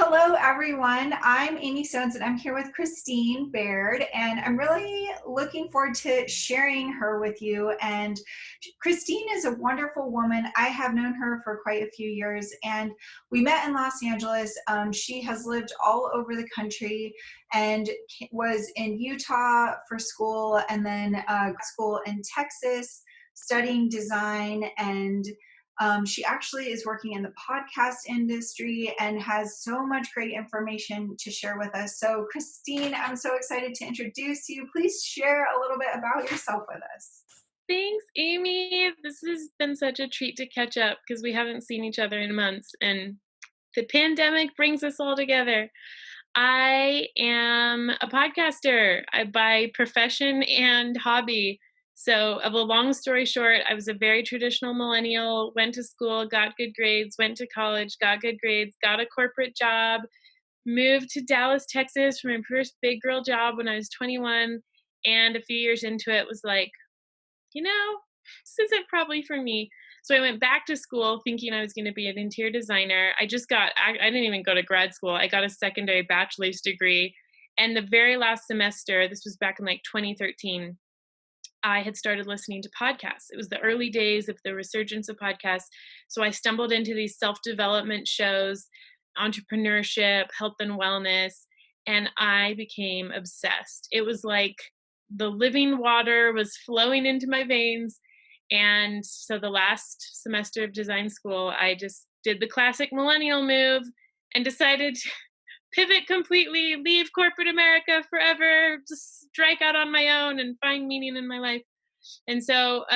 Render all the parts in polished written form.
Hello, everyone. I'm Aimee Sones, and I'm here with Christine Baird, and I'm really looking forward to sharing her with you. And Christine is a wonderful woman. I have known her for quite a few years, and we met in Los Angeles. She has lived all over the country and was in Utah for school, and then school in Texas, studying design. And she actually is working in the podcast industry and has so much great information to share with us. So, Christine, I'm so excited to introduce you. Please share a little bit about yourself with us. Thanks, Aimee. This has been such a treat to catch up because we haven't seen each other in months, and the pandemic brings us all together. I am a podcaster by profession and hobby. So, of a long story short, I was a very traditional millennial, went to school, got good grades, went to college, got good grades, got a corporate job, moved to Dallas, Texas for my first big girl job when I was 21. And a few years into it was like, this isn't probably for me. So I went back to school thinking I was going to be an interior designer. I didn't even go to grad school. I got a secondary bachelor's degree. And the very last semester, this was back in like 2013, I had started listening to podcasts. It was the early days of the resurgence of podcasts. So I stumbled into these self-development shows, entrepreneurship, health and wellness, and I became obsessed. It was like the living water was flowing into my veins. And so the last semester of design school, I just did the classic millennial move and decided to pivot completely, leave corporate America forever, just strike out on my own and find meaning in my life. And so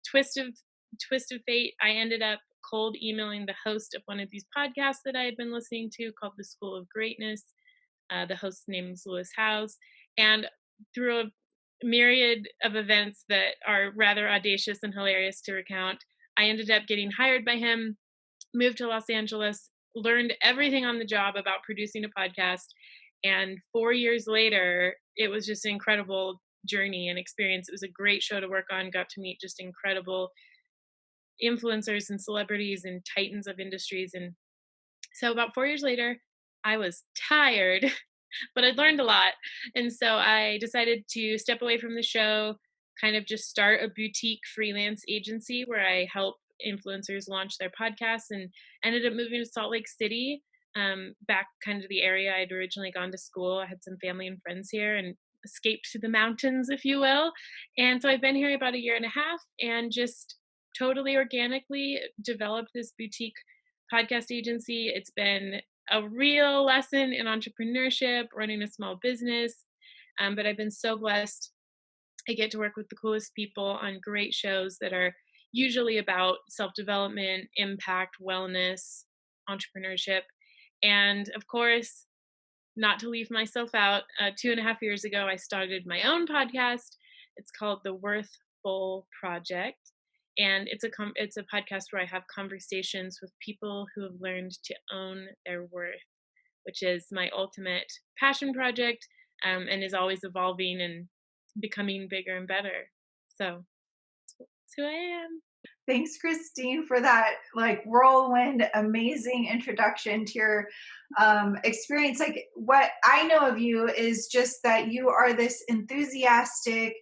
twist of fate, I ended up cold emailing the host of one of these podcasts that I had been listening to called The School of Greatness. The host's name is Lewis Howes. And through a myriad of events that are rather audacious and hilarious to recount, I ended up getting hired by him, moved to Los Angeles, learned everything on the job about producing a podcast. And 4 years later, it was just an incredible journey and experience. It was a great show to work on, got to meet just incredible influencers and celebrities and titans of industries. And so about 4 years later, I was tired, but I'd learned a lot. And so I decided to step away from the show, kind of just start a boutique freelance agency where I help influencers launch their podcasts, and ended up moving to Salt Lake City, back kind of the area I'd originally gone to school. I had some family and friends here and escaped to the mountains, if you will. And so I've been here about a year and a half and just totally organically developed this boutique podcast agency. It's been a real lesson in entrepreneurship, running a small business. But I've been so blessed. I get to work with the coolest people on great shows that are usually about self-development, impact, wellness, entrepreneurship. And of course, not to leave myself out, 2.5 years ago, I started my own podcast. It's called the Worthfull Project. And it's a podcast where I have conversations with people who have learned to own their worth, which is my ultimate passion project, and is always evolving and becoming bigger and better. So that's who I am. Thanks, Christine, for that whirlwind, amazing introduction to your experience. Like, what I know of you is just that you are this enthusiastic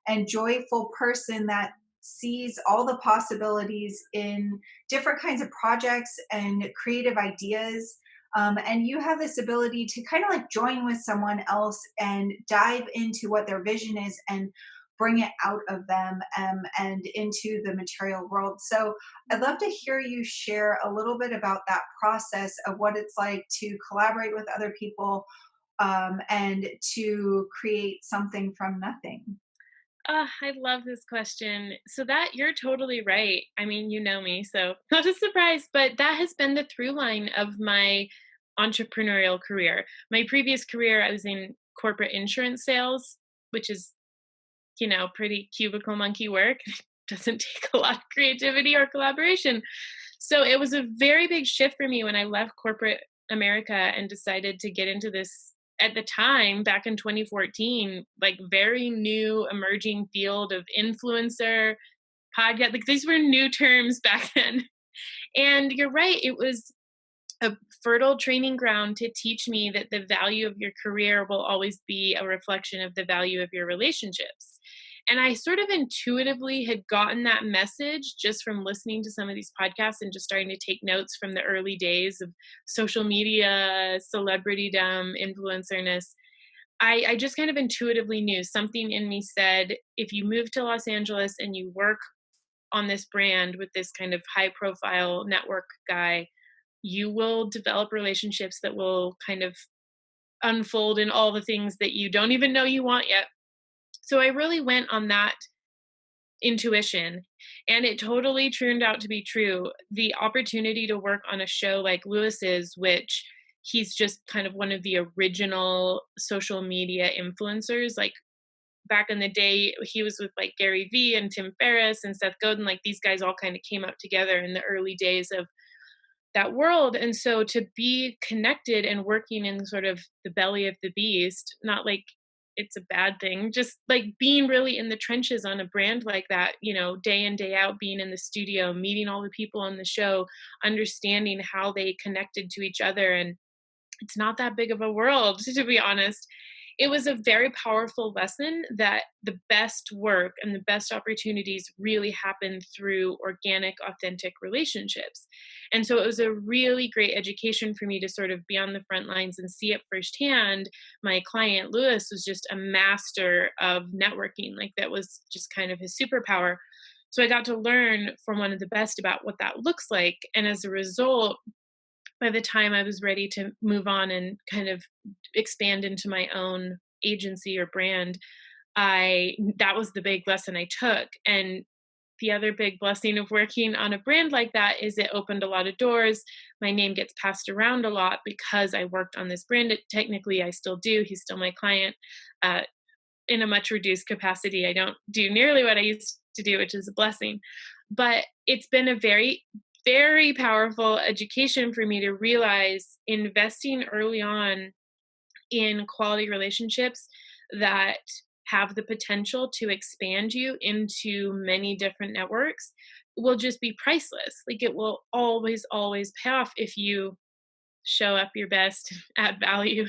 and joyful person that sees all the possibilities in different kinds of projects and creative ideas. And you have this ability to kind of like join with someone else and dive into what their vision is and bring it out of them, and into the material world. So I'd love to hear you share a little bit about that process of what it's like to collaborate with other people, and to create something from nothing. I love this question. So that you're totally right. I mean, you know me, so not a surprise, but that has been the through line of my entrepreneurial career. My previous career, I was in corporate insurance sales, which is, pretty cubicle monkey work. It doesn't take a lot of creativity or collaboration. So it was a very big shift for me when I left corporate America and decided to get into this, at the time, back in 2014, like very new emerging field of influencer podcast. Like these were new terms back then. And you're right, it was a fertile training ground to teach me that the value of your career will always be a reflection of the value of your relationships. And I sort of intuitively had gotten that message just from listening to some of these podcasts and just starting to take notes from the early days of social media, celebritydom, influencerness. I just kind of intuitively knew something in me said, if you move to Los Angeles and you work on this brand with this kind of high profile network guy, you will develop relationships that will kind of unfold in all the things that you don't even know you want yet. So I really went on that intuition, and it totally turned out to be true. The opportunity to work on a show like Lewis's, which he's just kind of one of the original social media influencers. Like back in the day, he was with like Gary Vee and Tim Ferriss and Seth Godin. Like these guys all kind of came up together in the early days of that world. And so to be connected and working in sort of the belly of the beast, not like it's a bad thing, just like being really in the trenches on a brand like that, day in, day out, being in the studio, meeting all the people on the show, understanding how they connected to each other. And it's not that big of a world, to be honest. It was a very powerful lesson that the best work and the best opportunities really happen through organic, authentic relationships. And so it was a really great education for me to sort of be on the front lines and see it firsthand. My client, Lewis, was just a master of networking. Like that was just kind of his superpower. So I got to learn from one of the best about what that looks like. And as a result, by the time I was ready to move on and kind of expand into my own agency or brand, that was the big lesson I took. And the other big blessing of working on a brand like that is it opened a lot of doors. My name gets passed around a lot because I worked on this brand. Technically, I still do. He's still my client in a much reduced capacity. I don't do nearly what I used to do, which is a blessing. But it's been a very, very powerful education for me to realize investing early on in quality relationships that have the potential to expand you into many different networks will just be priceless. Like it will always, always pay off if you show up your best, add value,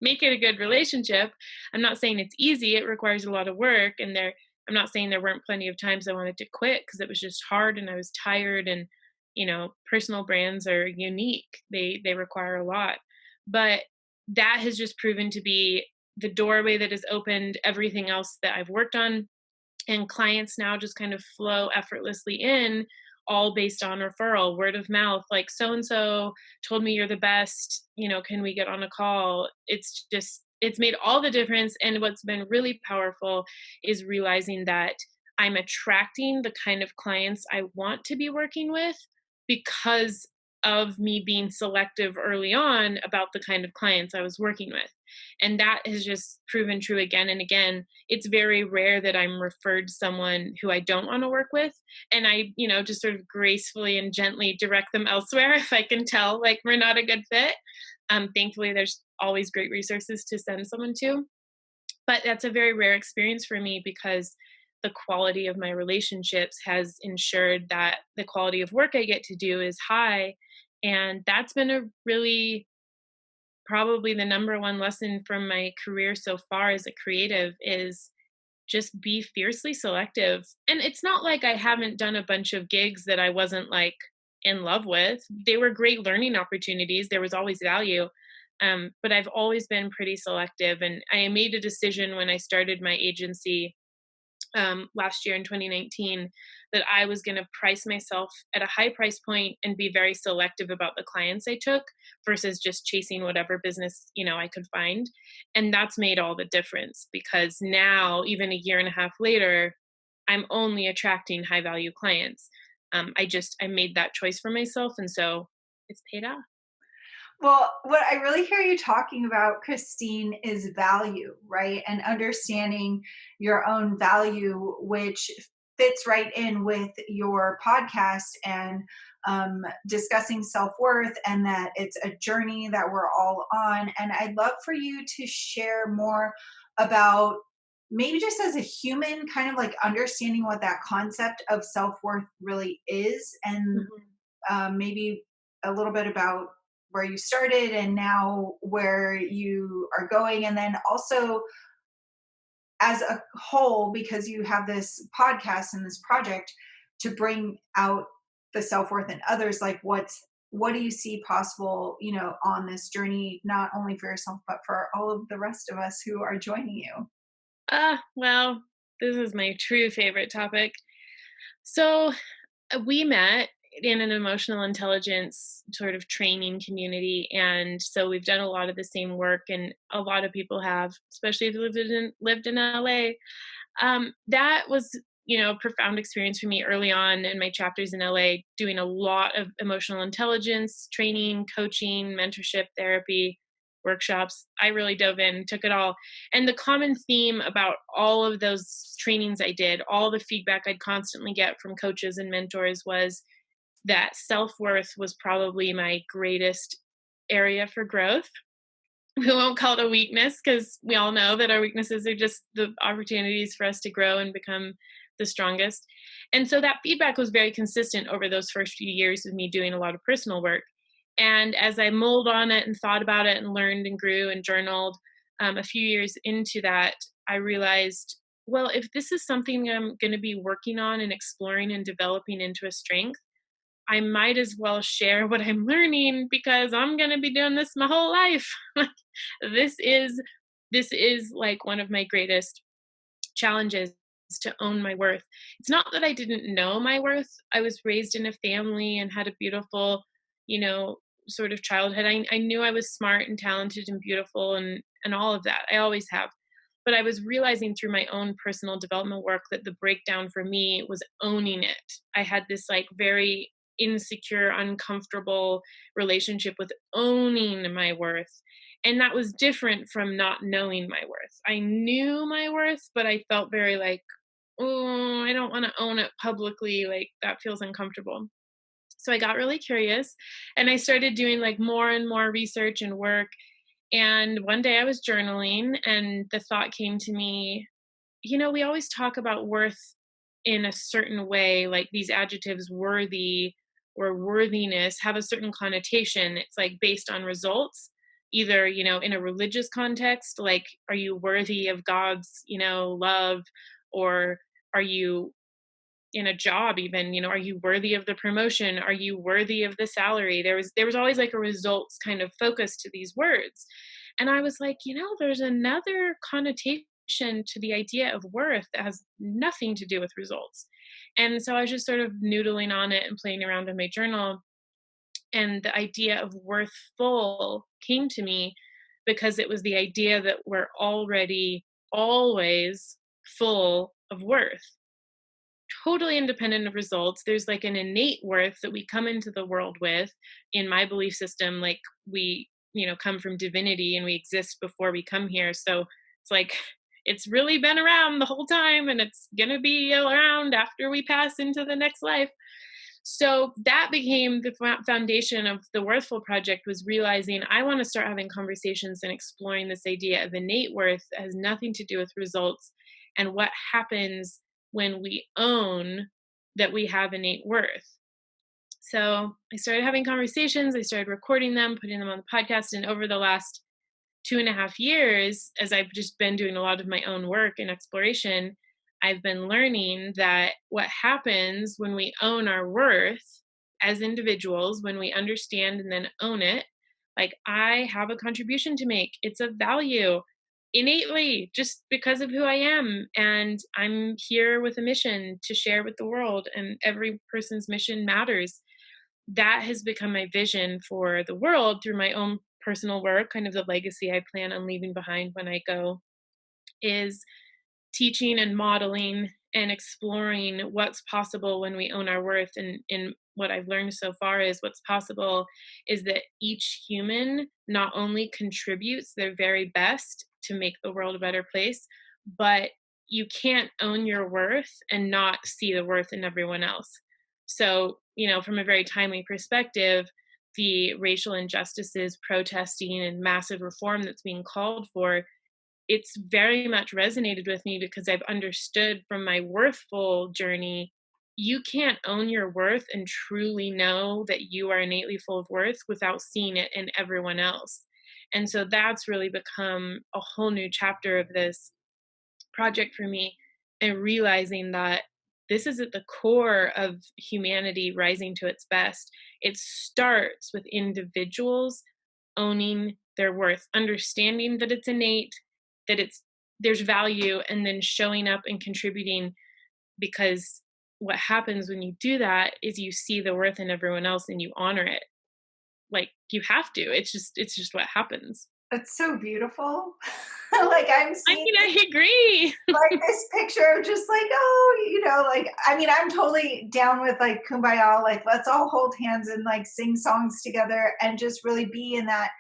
make it a good relationship. I'm not saying it's easy. It requires a lot of work. And I'm not saying there weren't plenty of times I wanted to quit because it was just hard and I was tired. And, personal brands are unique. They require a lot. But that has just proven to be the doorway that has opened everything else that I've worked on. And clients now just kind of flow effortlessly in, all based on referral, word of mouth, like so and so told me you're the best, can we get on a call? It's made all the difference. And what's been really powerful is realizing that I'm attracting the kind of clients I want to be working with because of me being selective early on about the kind of clients I was working with. And that has just proven true again and again. It's very rare that I'm referred to someone who I don't want to work with. And I, just sort of gracefully and gently direct them elsewhere if I can tell like we're not a good fit. Thankfully, there's always great resources to send someone to. But that's a very rare experience for me because the quality of my relationships has ensured that the quality of work I get to do is high. And that's been a really probably the number one lesson from my career so far as a creative is just be fiercely selective. And it's not like I haven't done a bunch of gigs that I wasn't like in love with. They were great learning opportunities. There was always value. But I've always been pretty selective. And I made a decision when I started my agency last year in 2019 that I was going to price myself at a high price point and be very selective about the clients I took versus just chasing whatever business, I could find. And that's made all the difference because now, even a year and a half later, I'm only attracting high value clients. I made that choice for myself. And so it's paid off. Well, what I really hear you talking about, Christine, is value, right? And understanding your own value, which fits right in with your podcast and discussing self-worth, and that it's a journey that we're all on. And I'd love for you to share more about maybe just as a human, kind of like understanding what that concept of self-worth really is, and maybe a little bit about where you started and now where you are going, and then also as a whole, because you have this podcast and this project to bring out the self-worth in others, like what do you see possible, on this journey, not only for yourself but for all of the rest of us who are joining you? Well, this is my true favorite topic. So, we met in an emotional intelligence sort of training community, and so we've done a lot of the same work, and a lot of people have, especially if you lived in LA. That was, a profound experience for me early on in my chapters in LA, doing a lot of emotional intelligence training, coaching, mentorship, therapy, workshops. I really dove in, took it all. And the common theme about all of those trainings I did, all the feedback I'd constantly get from coaches and mentors was that self-worth was probably my greatest area for growth. We won't call it a weakness because we all know that our weaknesses are just the opportunities for us to grow and become the strongest. And so that feedback was very consistent over those first few years of me doing a lot of personal work. And as I mulled on it and thought about it and learned and grew and journaled, a few years into that, I realized, well, if this is something I'm going to be working on and exploring and developing into a strength, I might as well share what I'm learning because I'm going to be doing this my whole life. Like, this is this is like one of my greatest challenges, to own my worth. It's not that I didn't know my worth. I was raised in a family and had a beautiful, sort of childhood. I knew I was smart and talented and beautiful and all of that. I always have. But I was realizing through my own personal development work that the breakdown for me was owning it. I had this like very insecure, uncomfortable relationship with owning my worth. And that was different from not knowing my worth. I knew my worth, but I felt very like, oh, I don't want to own it publicly. Like that feels uncomfortable. So I got really curious and I started doing like more and more research and work. And one day I was journaling and the thought came to me, we always talk about worth in a certain way, like these adjectives worthy or worthiness have a certain connotation. It's like based on results, either, in a religious context, like, are you worthy of God's, love? Or are you in a job even, are you worthy of the promotion? Are you worthy of the salary? There was always like a results kind of focus to these words. And I was like, there's another connotation to the idea of worth that has nothing to do with results. And so I was just sort of noodling on it and playing around in my journal. And the idea of worthful came to me because it was the idea that we're already always full of worth, totally independent of results. There's like an innate worth that we come into the world with. In my belief system, like we, come from divinity and we exist before we come here. So it's like it's really been around the whole time and it's going to be around after we pass into the next life. So that became the foundation of the Worthfull Project, was realizing I want to start having conversations and exploring this idea of innate worth that has nothing to do with results and what happens when we own that we have innate worth. So I started having conversations, I started recording them, putting them on the podcast, and over the last 2.5 years, as I've just been doing a lot of my own work and exploration, I've been learning that what happens when we own our worth as individuals, when we understand and then own it, like I have a contribution to make. It's a value innately just because of who I am. And I'm here with a mission to share with the world, and every person's mission matters. That has become my vision for the world through my own personal work, kind of the legacy I plan on leaving behind when I go, is teaching and modeling and exploring what's possible when we own our worth. And what I've learned so far is what's possible is that each human not only contributes their very best to make the world a better place, but you can't own your worth and not see the worth in everyone else. So, from a very timely perspective, the racial injustices, protesting, and massive reform that's being called for, it's very much resonated with me because I've understood from my worthful journey you can't own your worth and truly know that you are innately full of worth without seeing it in everyone else. And so that's really become a whole new chapter of this project for me, and realizing that this is at the core of humanity rising to its best. It starts with individuals owning their worth, understanding that it's innate, that there's value, and then showing up and contributing, because what happens when you do that is you see the worth in everyone else and you honor it. Like, you have to. It's just what happens. That's so beautiful. Like I'm I seeing mean, I agree. like this picture of just like, oh, like, I mean, I'm totally down with like kumbaya, like let's all hold hands and like sing songs together and just really be in that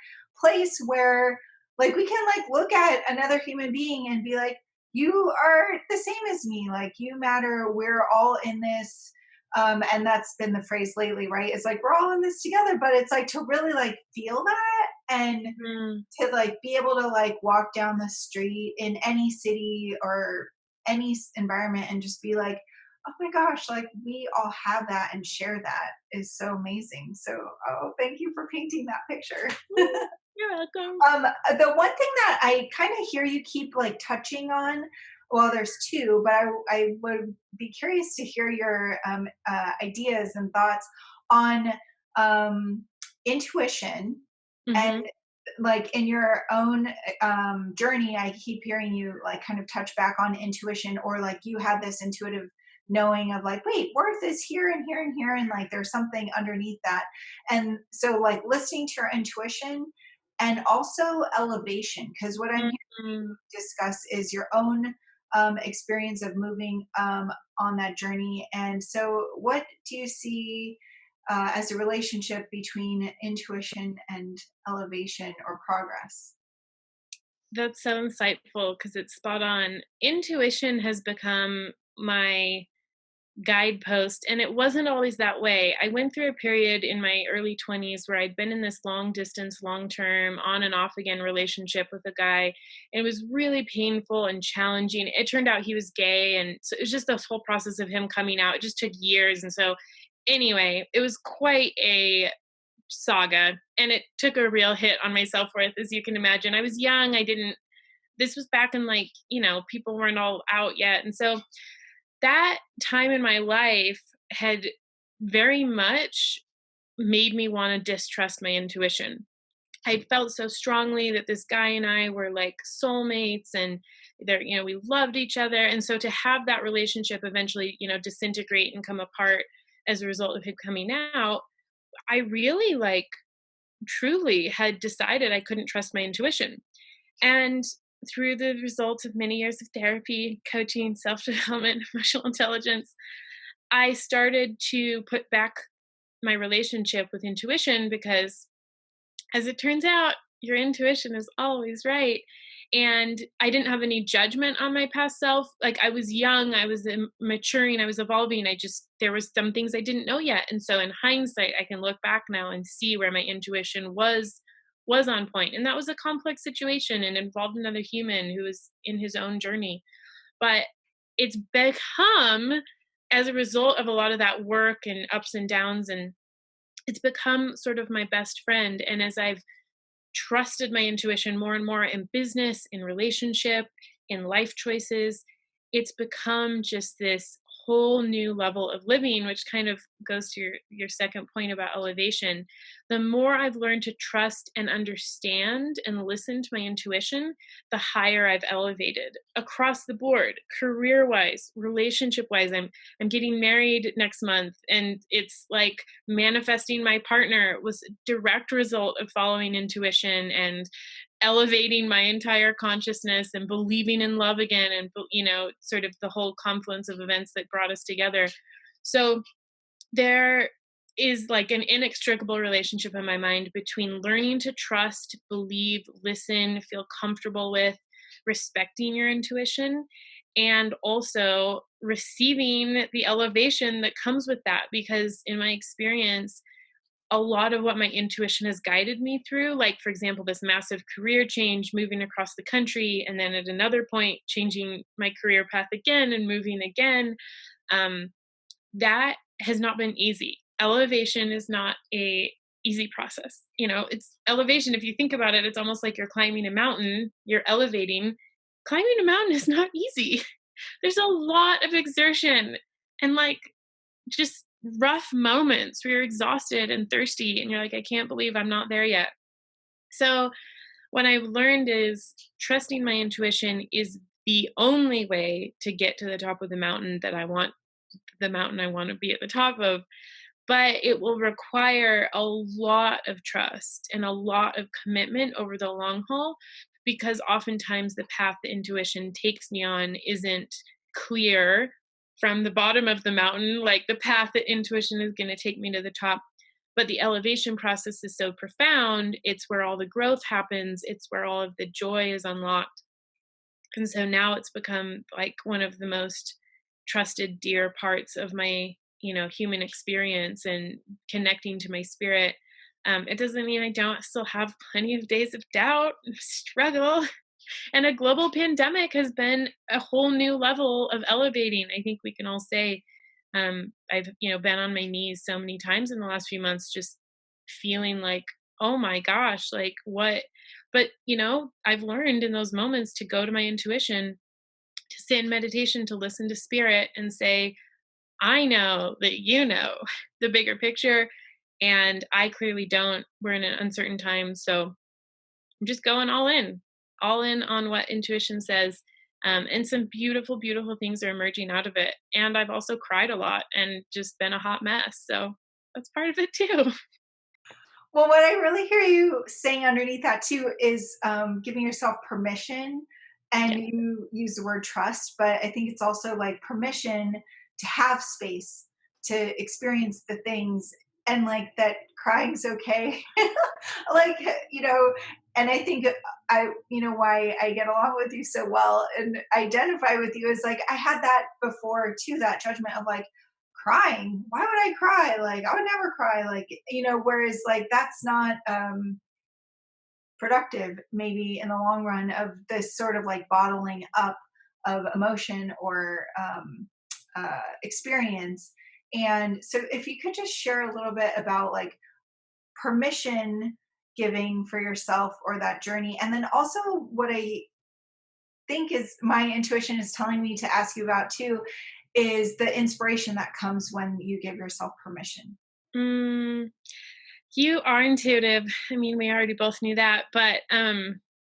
place where like we can like look at another human being and be like, you are the same as me, like you matter, we're all in this. And that's been the phrase lately, right? It's like we're all in this together, but it's like to really like feel that and Mm. to like be able to like walk down the street in any city or any environment and just be like, oh my gosh, like we all have that and share that is so amazing. So, oh, thank you for painting that picture. You're welcome. The one thing that I kind of hear you keep like touching on, well, there's two, but I would be curious to hear your ideas and thoughts on um, intuition and Mhm. like in your own journey. I keep hearing you like kind of touch back on intuition, or like you had this intuitive knowing of like, wait, worth is here and here and here, and like there's something underneath that. And so like listening to your intuition and also elevation, because what I'm hearing you Mhm. discuss is your own experience of moving on that journey. And so what do you see as a relationship between intuition and elevation or progress? That's so insightful because it's spot on. Intuition has become my guidepost, and it wasn't always that way. I went through a period in my early 20s where I'd been in this long distance, long term, on and off again relationship with a guy. And it was really painful and challenging. It turned out he was gay. And so it was just this whole process of him coming out. It just took years. And so, anyway, it was quite a saga, and it took a real hit on my self-worth, as you can imagine. I was young. I didn't This was back in, like, people weren't all out yet. And so that time in my life had very much made me want to distrust my intuition. I felt so strongly that this guy and I were like soulmates, and we loved each other. And so to have that relationship eventually, disintegrate and come apart as a result of him coming out, I really, like, truly had decided I couldn't trust my intuition. And through the results of many years of therapy, coaching, self development, emotional intelligence, I started to put back my relationship with intuition, because, as it turns out, your intuition is always right. And I didn't have any judgment on my past self. Like, I was young, I was maturing, I was evolving. There was some things I didn't know yet. And so in hindsight, I can look back now and see where my intuition was on point. And that was a complex situation and involved another human who was in his own journey. But it's become, as a result of a lot of that work and ups and downs, and it's become sort of my best friend. And as I've trusted my intuition more and more in business, in relationship, in life choices, it's become just this whole new level of living, which kind of goes to your second point about elevation. The more I've learned to trust and understand and listen to my intuition, the higher I've elevated across the board, career wise, relationship wise. I'm getting married next month, and it's like manifesting my partner was a direct result of following intuition and elevating my entire consciousness and believing in love again, and sort of the whole confluence of events that brought us together. So there is like an inextricable relationship in my mind between learning to trust, believe, listen, feel comfortable with, respecting your intuition, and also receiving the elevation that comes with that. Because in my experience, a lot of what my intuition has guided me through, like, for example, this massive career change, moving across the country, and then at another point changing my career path again and moving again, um, that has not been easy. Elevation is not a easy process. It's elevation. If you think about it, it's almost like you're climbing a mountain, you're elevating. Climbing a mountain is not easy. There's a lot of exertion and like just rough moments where you're exhausted and thirsty and you're like, I can't believe I'm not there yet. So what I've learned is trusting my intuition is the only way to get to the top of the mountain that I want, the mountain I want to be at the top of. But it will require a lot of trust and a lot of commitment over the long haul, because oftentimes the path the intuition takes me on isn't clear from the bottom of the mountain. Like the path that intuition is going to take me to the top. But the elevation process is so profound. It's where all the growth happens. It's where all of the joy is unlocked. And so now it's become like one of the most trusted, dear parts of my, human experience and connecting to my spirit. It doesn't mean I don't still have plenty of days of doubt and struggle. And a global pandemic has been a whole new level of elevating. I think we can all say, I've, been on my knees so many times in the last few months, just feeling like, oh my gosh, like what? But, I've learned in those moments to go to my intuition, to sit in meditation, to listen to spirit and say, I know that you know the bigger picture, and I clearly don't. We're in an uncertain time. So I'm just going all in on what intuition says. And some beautiful, beautiful things are emerging out of it. And I've also cried a lot and just been a hot mess. So that's part of it too. Well, what I really hear you saying underneath that too is giving yourself permission. And Yeah. you use the word trust, but I think it's also like permission to have space to experience the things, and like that crying's okay. like, you know, and I think why I get along with you so well and identify with you is like I had that before too, that judgment of like, crying, why would I cry, like I would never cry, like, whereas like that's not productive maybe in the long run of this sort of like bottling up of emotion or experience. And so if you could just share a little bit about like permission giving for yourself or that journey, and then also what I think is my intuition is telling me to ask you about too is the inspiration that comes when you give yourself permission. Mm, you are intuitive. I mean, we already both knew that, but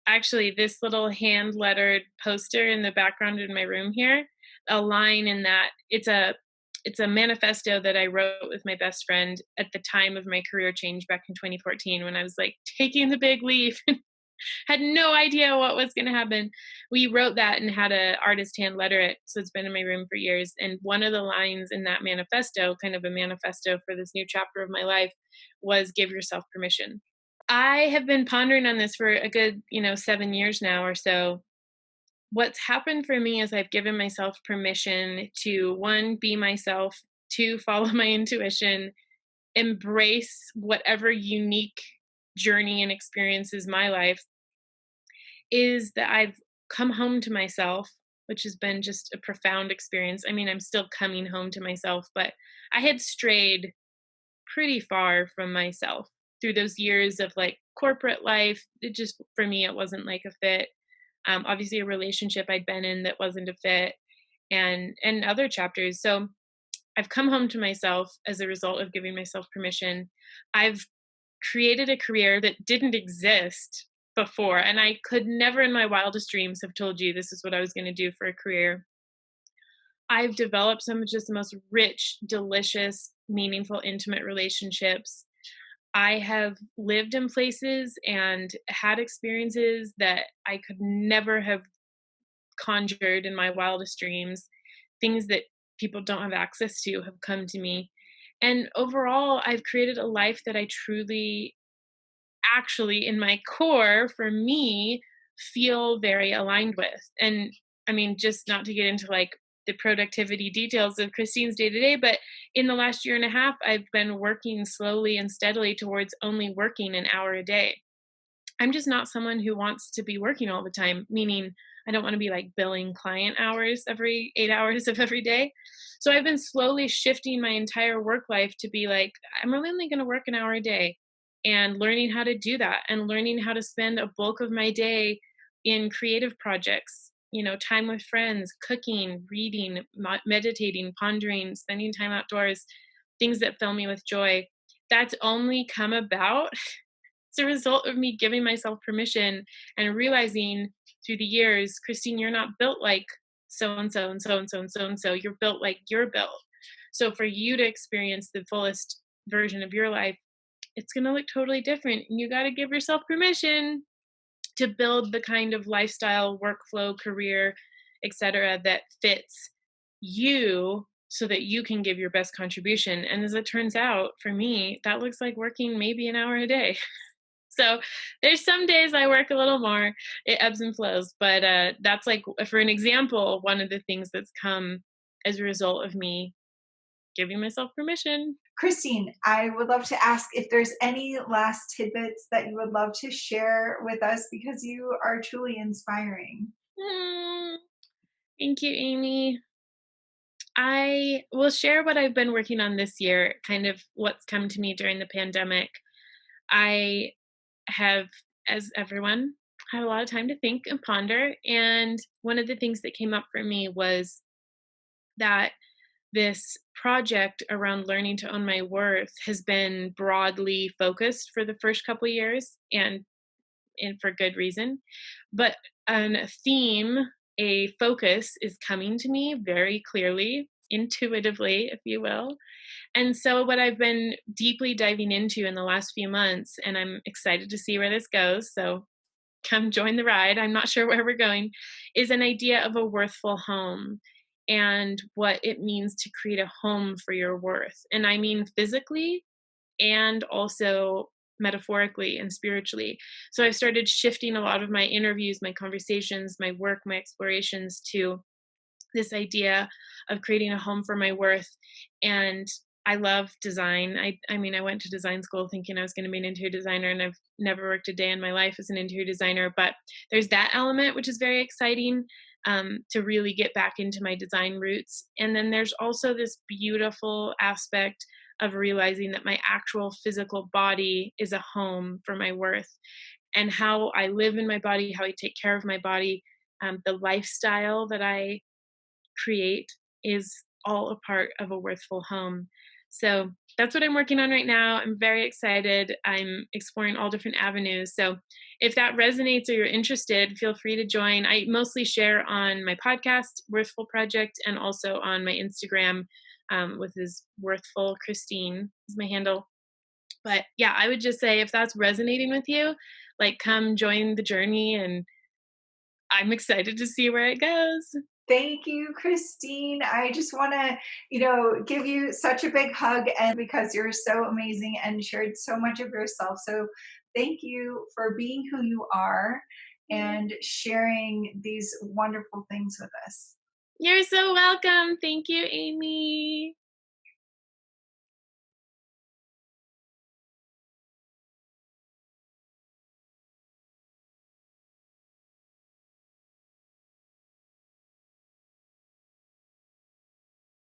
actually this little hand lettered poster in the background in my room here, a line in that it's a manifesto that I wrote with my best friend at the time of my career change back in 2014 when I was like taking the big leap and had no idea what was going to happen. We wrote that and had a artist hand letter it. So it's been in my room for years. And one of the lines in that manifesto, kind of a manifesto for this new chapter of my life, was give yourself permission. I have been pondering on this for a good, 7 years now or so. What's happened for me is I've given myself permission to, one, be myself, two, follow my intuition, embrace whatever unique journey and experiences my life is, that I've come home to myself, which has been just a profound experience. I mean, I'm still coming home to myself, but I had strayed pretty far from myself through those years of like corporate life. It just, for me, it wasn't like a fit. Obviously a relationship I'd been in that wasn't a fit, and other chapters. So I've come home to myself as a result of giving myself permission. I've created a career that didn't exist before, and I could never in my wildest dreams have told you this is what I was going to do for a career. I've developed some of just the most rich, delicious, meaningful, intimate relationships. I have lived in places and had experiences that I could never have conjured in my wildest dreams. Things that people don't have access to have come to me. And overall, I've created a life that I truly, actually, in my core, for me, feel very aligned with. And I mean, just not to get into like the productivity details of Christine's day to day, but in the last year and a half, I've been working slowly and steadily towards only working an hour a day. I'm just not someone who wants to be working all the time, meaning I don't want to be like billing client hours every 8 hours of every day. So I've been slowly shifting my entire work life to be like, I'm really only going to work an hour a day, and learning how to do that and learning how to spend a bulk of my day in creative projects, time with friends, cooking, reading, meditating, pondering, spending time outdoors, things that fill me with joy. That's only come about as a result of me giving myself permission and realizing through the years, Christine, you're not built like so and so and so and so and so and so. You're built like you're built. So for you to experience the fullest version of your life, it's going to look totally different. And you got to give yourself permission to build the kind of lifestyle, workflow, career, etc., that fits you so that you can give your best contribution. And as it turns out, for me, that looks like working maybe an hour a day. So there's some days I work a little more. It ebbs and flows, but that's like, for an example, one of the things that's come as a result of me giving myself permission. Christine, I would love to ask if there's any last tidbits that you would love to share with us because you are truly inspiring. Mm, thank you, Aimee. I will share what I've been working on this year, kind of what's come to me during the pandemic. I have, as everyone, had a lot of time to think and ponder. And one of the things that came up for me was that this project around learning to own my worth has been broadly focused for the first couple of years, and for good reason. But a theme, a focus is coming to me very clearly, intuitively, if you will. And so, what I've been deeply diving into in the last few months, and I'm excited to see where this goes. So, come join the ride. I'm not sure where we're going, is an idea of a worthful home and what it means to create a home for your worth. And I mean physically and also metaphorically and spiritually. So I've started shifting a lot of my interviews, my conversations, my work, my explorations to this idea of creating a home for my worth. And I love design. I mean, I went to design school thinking I was going to be an interior designer, and I've never worked a day in my life as an interior designer. But there's that element, which is very exciting, to really get back into my design roots. And then there's also this beautiful aspect of realizing that my actual physical body is a home for my worth, and how I live in my body, how I take care of my body, the lifestyle that I create is all a part of a worthful home. So that's what I'm working on right now. I'm very excited. I'm exploring all different avenues. So if that resonates or you're interested, feel free to join. I mostly share on my podcast, Worthfull Project, and also on my Instagram, with his Worthfull Christine is my handle. But yeah, I would just say if that's resonating with you, like, come join the journey, and I'm excited to see where it goes. Thank you, Christine. I just want to, give you such a big hug and because you're so amazing and shared so much of yourself. So thank you for being who you are and sharing these wonderful things with us. You're so welcome. Thank you, Aimee.